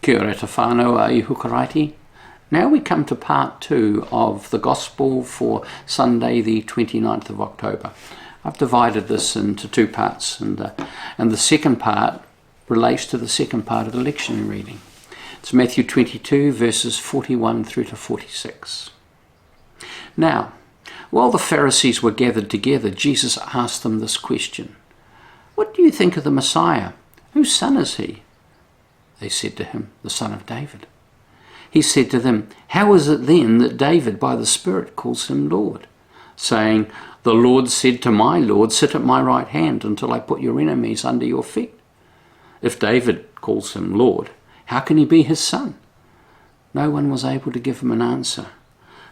Kia ora te whānau i hukaraiti. Now we come to part 2 of the Gospel for Sunday the 29th of October. I've divided this into 2 parts, and the second part relates to the second part of the lectionary reading. It's Matthew 22 verses 41 through to 46. Now, while the Pharisees were gathered together, Jesus asked them this question: "What do you think of the Messiah? Whose son is he?" They said to him, "The son of David." He said to them, "How is it then that David by the Spirit calls him Lord, saying, 'The Lord said to my Lord, sit at my right hand until I put your enemies under your feet'? If David calls him Lord, how can he be his son?" No one was able to give him an answer,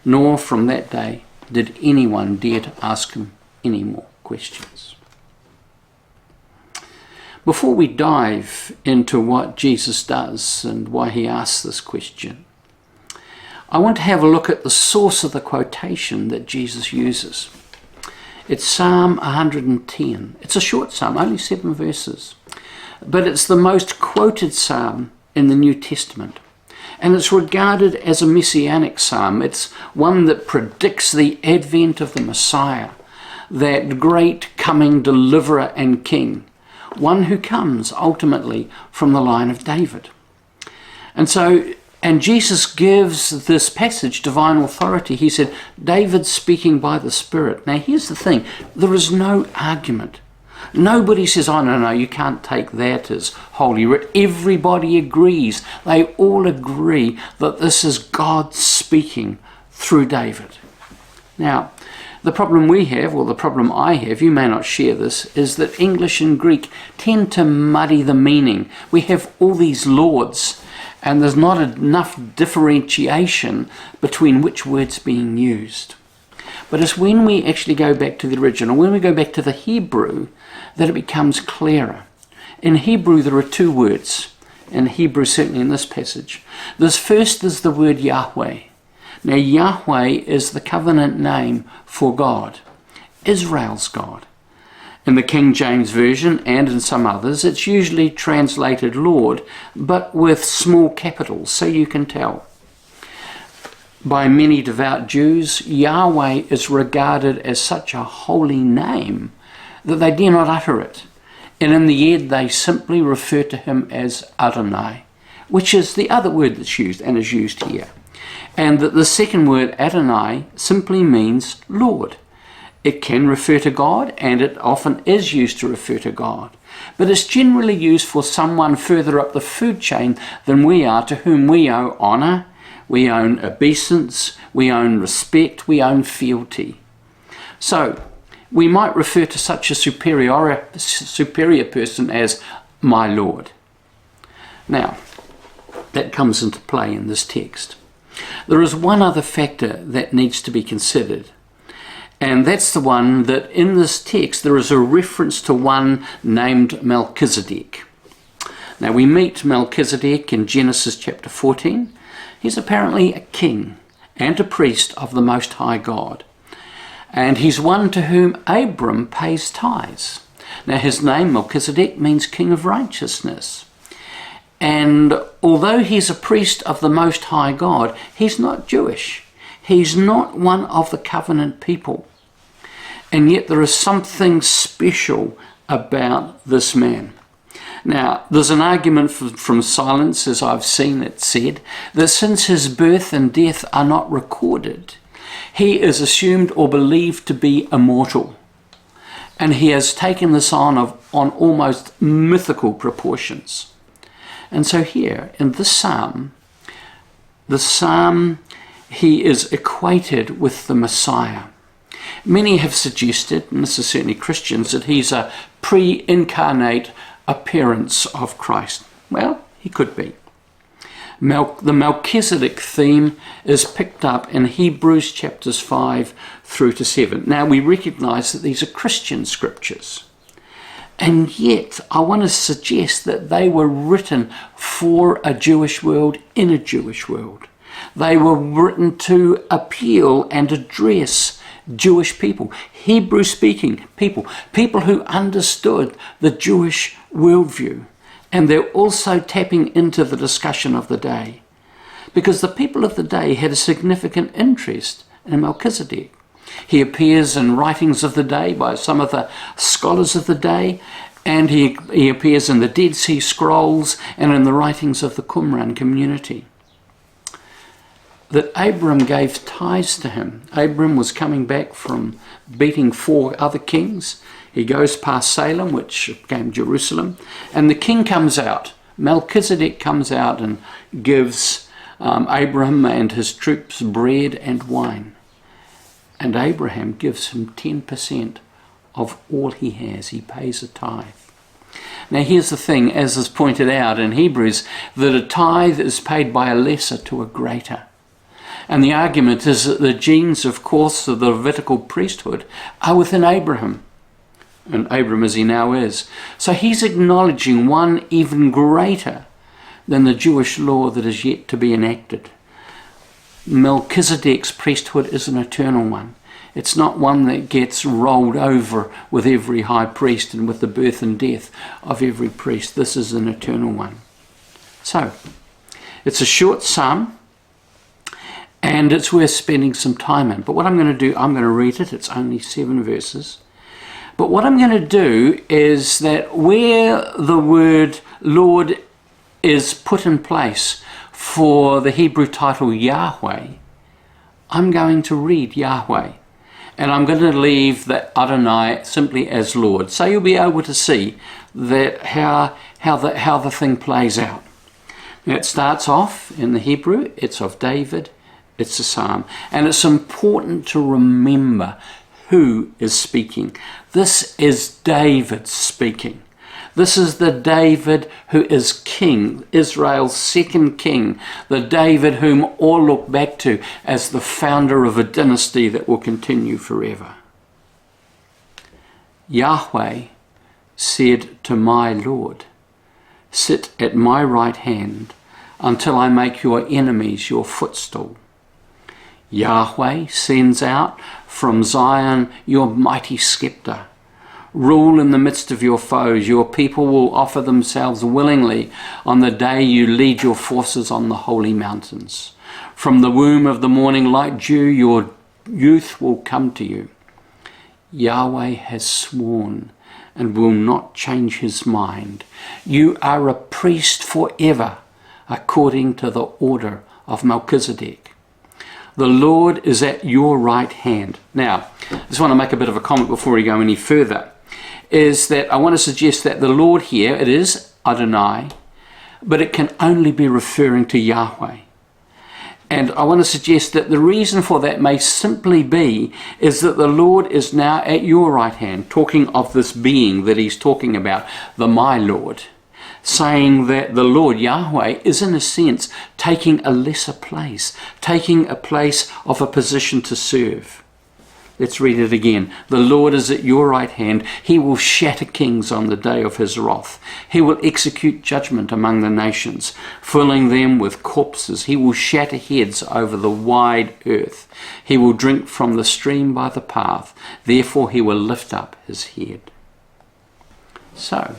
nor from that day did anyone dare to ask him any more questions. Before we dive into what Jesus does and why he asks this question, I want to have a look at the source of the quotation that Jesus uses. It's Psalm 110. It's a short psalm, only 7 verses, but it's the most quoted psalm in the New Testament. And it's regarded as a messianic psalm. It's one that predicts the advent of the Messiah, that great coming deliverer and king, one who comes ultimately from the line of David. And Jesus gives this passage divine authority. He said, David's speaking by the Spirit. Now here's the thing, there is no argument. Nobody says, "Oh, no, you can't take that as Holy Writ." Everybody agrees. They all agree that this is God speaking through David. Now, the problem we have, or the problem I have, you may not share this, is that English and Greek tend to muddy the meaning. We have all these lords, and there's not enough differentiation between which words being used. But it's when we actually go back to the original, when we go back to the Hebrew, that it becomes clearer. In Hebrew, there are 2 words. In Hebrew, certainly in this passage. This first is the word Yahweh. Now, Yahweh is the covenant name for God, Israel's God. In the King James Version and in some others, it's usually translated Lord, but with small capitals, so you can tell. By many devout Jews, Yahweh is regarded as such a holy name that they dare not utter it. And in the end, they simply refer to him as Adonai, which is the other word that's used and is used here. And that the second word, Adonai, simply means Lord. It can refer to God, and it often is used to refer to God. But it's generally used for someone further up the food chain than we are, to whom we owe honour, we owe obeisance, we owe respect, we owe fealty. So, we might refer to such a superior person as my Lord. Now, that comes into play in this text. There is one other factor that needs to be considered, and that's the one that in this text there is a reference to one named Melchizedek. Now we meet Melchizedek in Genesis chapter 14. He's apparently a king and a priest of the Most High God, and he's one to whom Abram pays tithes. Now his name, Melchizedek, means king of righteousness. And although he's a priest of the Most High God, he's not Jewish. He's not one of the covenant people. And yet there is something special about this man. Now, there's an argument from silence, as I've seen it said, that since his birth and death are not recorded, he is assumed or believed to be immortal. And he has taken this on almost mythical proportions. And so here, in this psalm, he is equated with the Messiah. Many have suggested, and this is certainly Christians, that he's a pre-incarnate appearance of Christ. Well, he could be. The Melchizedek theme is picked up in Hebrews chapters 5 through to 7. Now, we recognize that these are Christian scriptures. And yet, I want to suggest that they were written for a Jewish world in a Jewish world. They were written to appeal and address Jewish people, Hebrew-speaking people, people who understood the Jewish worldview. And they're also tapping into the discussion of the day, because the people of the day had a significant interest in Melchizedek. He appears in writings of the day by some of the scholars of the day, and he appears in the Dead Sea Scrolls and in the writings of the Qumran community. That Abram gave tithes to him. Abram was coming back from beating 4 other kings. He goes past Salem, which became Jerusalem, and the king comes out. Melchizedek comes out and gives Abram and his troops bread and wine. And Abraham gives him 10% of all he has. He pays a tithe. Now here's the thing, as is pointed out in Hebrews, that a tithe is paid by a lesser to a greater. And the argument is that the genes, of course, of the Levitical priesthood are within Abraham. And Abram as he now is. So he's acknowledging one even greater than the Jewish law that is yet to be enacted. Melchizedek's priesthood is an eternal one. It's not one that gets rolled over with every high priest and with the birth and death of every priest. This is an eternal one. So, it's a short psalm, and it's worth spending some time in. But what I'm going to do, I'm going to read it. It's only 7 verses. But what I'm going to do is that where the word Lord is put in place for the Hebrew title Yahweh, I'm going to read Yahweh. And I'm going to leave the Adonai simply as Lord. So you'll be able to see that how the thing plays out. Now it starts off in the Hebrew, it's of David, it's a psalm. And it's important to remember who is speaking. This is David speaking. This is the David who is king, Israel's second king, the David whom all look back to as the founder of a dynasty that will continue forever. Yahweh said to my Lord, sit at my right hand until I make your enemies your footstool. Yahweh sends out from Zion your mighty scepter. Rule in the midst of your foes. Your people will offer themselves willingly on the day you lead your forces on the holy mountains. From the womb of the morning like dew, your youth will come to you. Yahweh has sworn and will not change his mind. You are a priest forever, according to the order of Melchizedek. The Lord is at your right hand. Now, I just want to make a bit of a comment before we go any further, is that I want to suggest that the Lord here, it is Adonai, but it can only be referring to Yahweh. And I want to suggest that the reason for that may simply be is that the Lord is now at your right hand, talking of this being that he's talking about, the my Lord, saying that the Lord, Yahweh, is in a sense taking a lesser place, taking a place of a position to serve. Let's read it again. The Lord is at your right hand. He will shatter kings on the day of his wrath. He will execute judgment among the nations, filling them with corpses. He will shatter heads over the wide earth. He will drink from the stream by the path. Therefore he will lift up his head. So,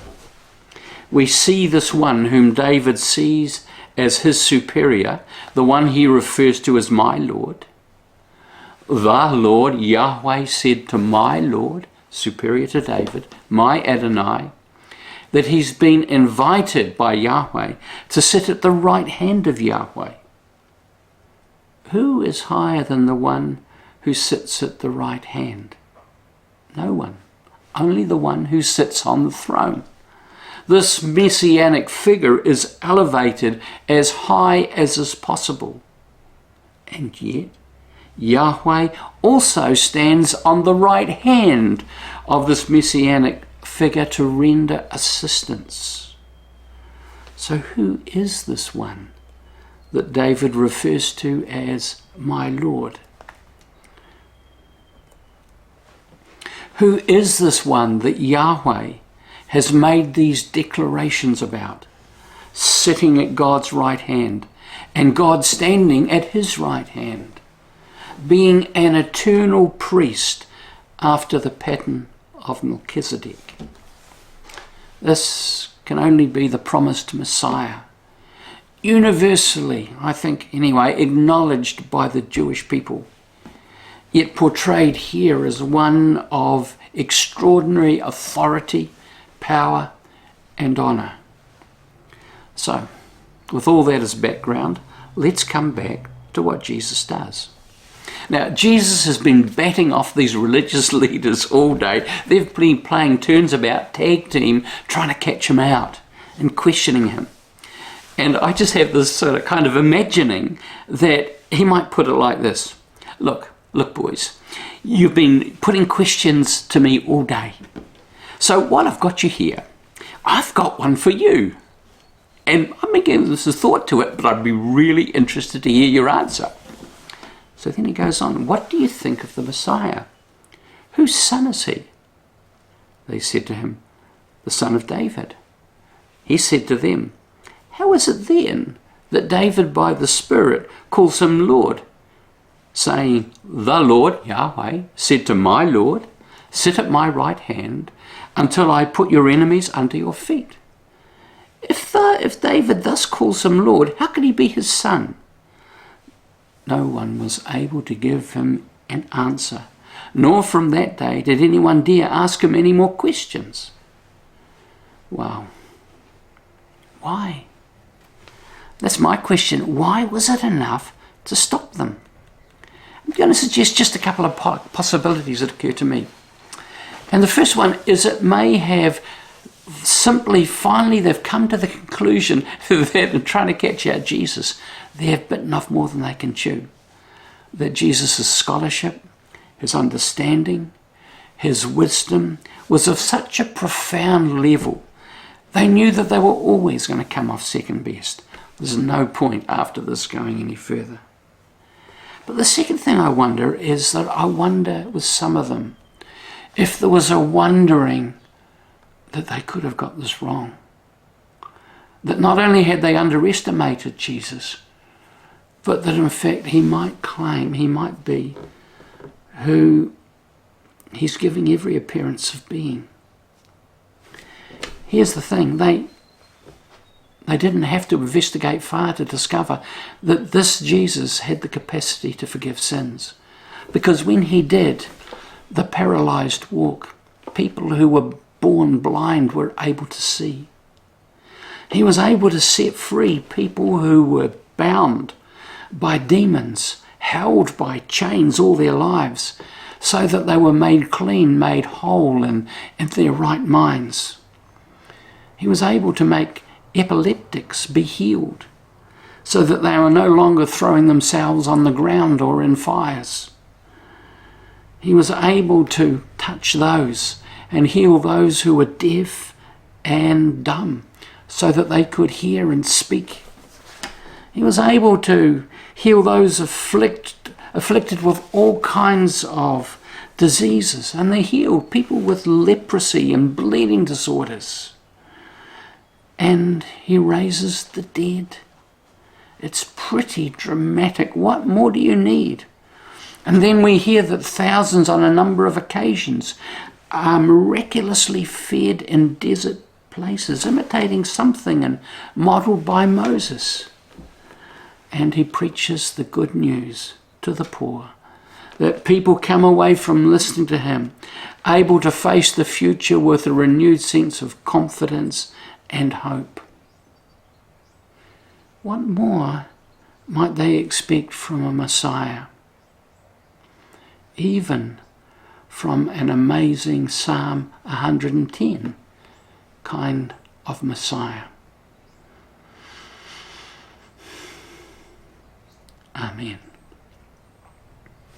we see this one whom David sees as his superior, the one he refers to as my Lord. The Lord, Yahweh, said to my Lord, superior to David, my Adonai, that he's been invited by Yahweh to sit at the right hand of Yahweh. Who is higher than the one who sits at the right hand? No one. Only the one who sits on the throne. This messianic figure is elevated as high as is possible. And yet, Yahweh also stands on the right hand of this messianic figure to render assistance. So who is this one that David refers to as my Lord? Who is this one that Yahweh has made these declarations about, sitting at God's right hand and God standing at his right hand, being an eternal priest after the pattern of Melchizedek? This can only be the promised Messiah. Universally, I think anyway, acknowledged by the Jewish people, yet portrayed here as one of extraordinary authority, power, and honour. So, with all that as background, let's come back to what Jesus does. Now, Jesus has been batting off these religious leaders all day. They've been playing turns about, tag team, trying to catch him out and questioning him. And I just have this sort of kind of imagining that he might put it like this. Look boys, you've been putting questions to me all day. So while I've got you here, I've got one for you. And I'm giving this a thought to it, but I'd be really interested to hear your answer. So then he goes on, what do you think of the Messiah? Whose son is he? They said to him, the son of David. He said to them, how is it then that David by the Spirit calls him Lord, saying, the Lord, Yahweh, said to my Lord, sit at my right hand until I put your enemies under your feet? If David thus calls him Lord, how can he be his son? No one was able to give him an answer, nor from that day did anyone dare ask him any more questions. Wow. Why? That's my question. Why was it enough to stop them? I'm going to suggest just a couple of possibilities that occur to me. And the first one is it may have simply, finally, they've come to the conclusion that in trying to catch out Jesus, they have bitten off more than they can chew. That Jesus' scholarship, his understanding, his wisdom was of such a profound level. They knew that they were always going to come off second best. There's no point after this going any further. But the second thing I wonder is that I wonder with some of them if there was a wondering that they could have got this wrong. That not only had they underestimated Jesus, but that in fact he might claim, he might be who he's giving every appearance of being. Here's the thing, they didn't have to investigate far to discover that this Jesus had the capacity to forgive sins. Because when he did, the paralyzed walk, people who were born blind were able to see. He was able to set free people who were bound by demons, held by chains all their lives, so that they were made clean, made whole and in their right minds. He was able to make epileptics be healed, so that they were no longer throwing themselves on the ground or in fires. He was able to touch those and heal those who were deaf and dumb, so that they could hear and speak. He was able to heal those afflicted with all kinds of diseases, and they healed people with leprosy and bleeding disorders. And he raises the dead. It's pretty dramatic. What more do you need? And then we hear that thousands on a number of occasions are miraculously fed in desert places, imitating something and modelled by Moses. And he preaches the good news to the poor, that people come away from listening to him, able to face the future with a renewed sense of confidence and hope. What more might they expect from a Messiah? Even from an amazing Psalm 110 kind of Messiah. Amen.